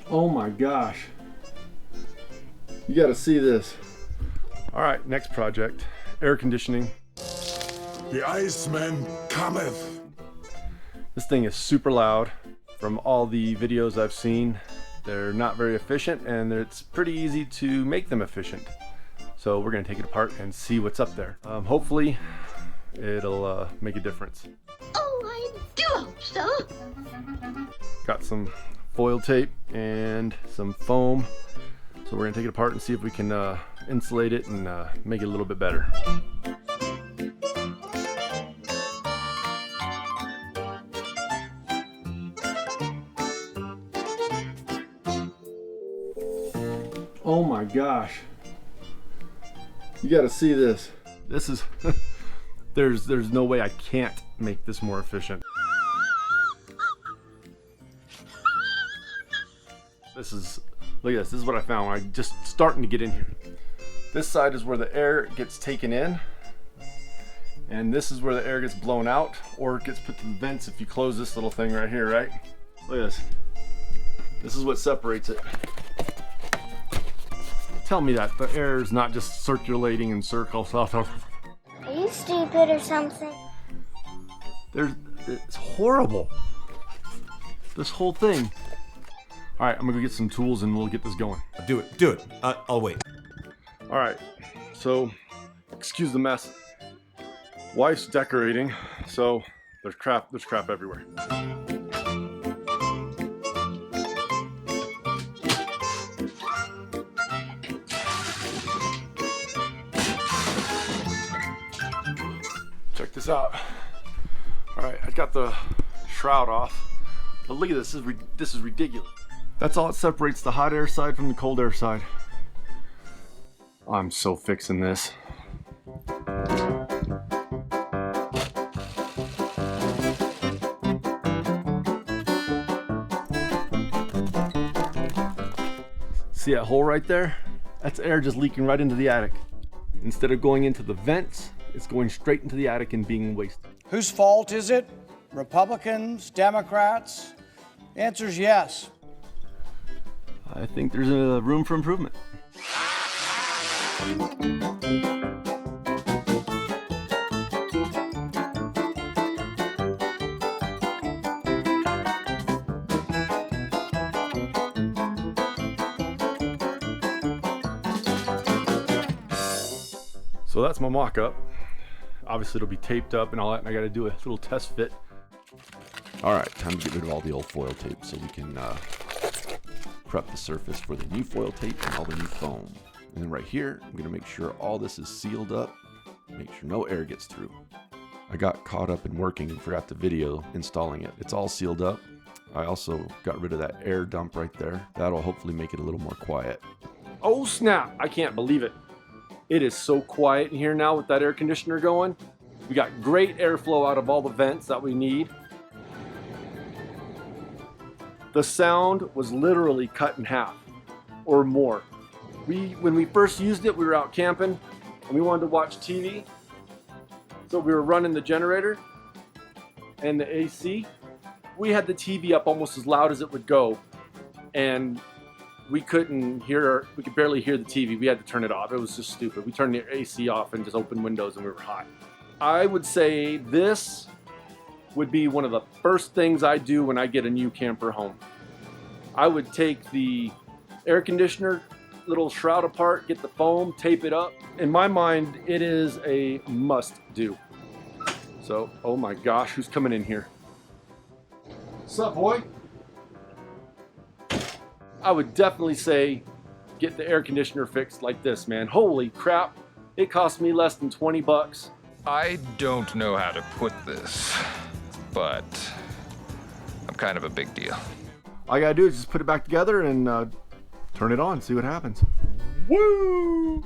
Oh my gosh. You gotta see this. All right, next project, air conditioning. The Iceman cometh. This thing is super loud. From all the videos I've seen, they're not very efficient, and it's pretty easy to make them efficient. So we're gonna take it apart and see what's up there. Hopefully it'll make a difference. Oh, I do hope so. Got some foil tape and some foam. So we're gonna take it apart and see if we can insulate it and make it a little bit better. Oh my gosh. You gotta see this. This is, there's no way I can't make this more efficient. This is, look at this is what I found when I just starting to get in here. This side is where the air gets taken in, and this is where the air gets blown out, or it gets put to the vents if you close this little thing right here, right? Look at this. This is what separates it. Tell me that the air is not just circulating in circles. Are you stupid or something? It's horrible. This whole thing. All right, I'm gonna go get some tools and we'll get this going. Do it. I'll wait. All right, so excuse the mess. Wife's decorating, so there's crap everywhere. Check this out. All right, I got the shroud off, but look at this. This is ridiculous. That's all that separates the hot air side from the cold air side. I'm so fixing this. See that hole right there? That's air just leaking right into the attic. Instead of going into the vents, it's going straight into the attic and being wasted. Whose fault is it? Republicans, Democrats? The answer is yes. I think there's a room for improvement. So that's my mock-up. Obviously it'll be taped up and all that, and I gotta do a little test fit. All right, time to get rid of all the old foil tape so we can prep the surface for the new foil tape and all the new foam. And then right here, I'm gonna make sure all this is sealed up, make sure no air gets through. I got caught up in working and forgot the video installing it. It's all sealed up. I also got rid of that air dump right there. That'll hopefully make it a little more quiet. Oh snap, I can't believe it. It is so quiet in here now with that air conditioner going. We got great airflow out of all the vents that we need. The sound was literally cut in half or more. When we first used it, we were out camping and we wanted to watch TV. So we were running the generator and the AC. We had the TV up almost as loud as it would go, and we could barely hear the TV. We had to turn it off. It was just stupid. We turned the AC off and just opened windows and we were hot. I would say this would be one of the first things I do when I get a new camper home. I would take the air conditioner little shroud apart, get the foam, tape it up. In my mind, it is a must do. So, oh my gosh, who's coming in here? What's up, boy? I would definitely say get the air conditioner fixed like this, man. Holy crap, it cost me less than 20 bucks. I don't know how to put this, but I'm kind of a big deal. All I gotta do is just put it back together and turn it on, see what happens. Woo!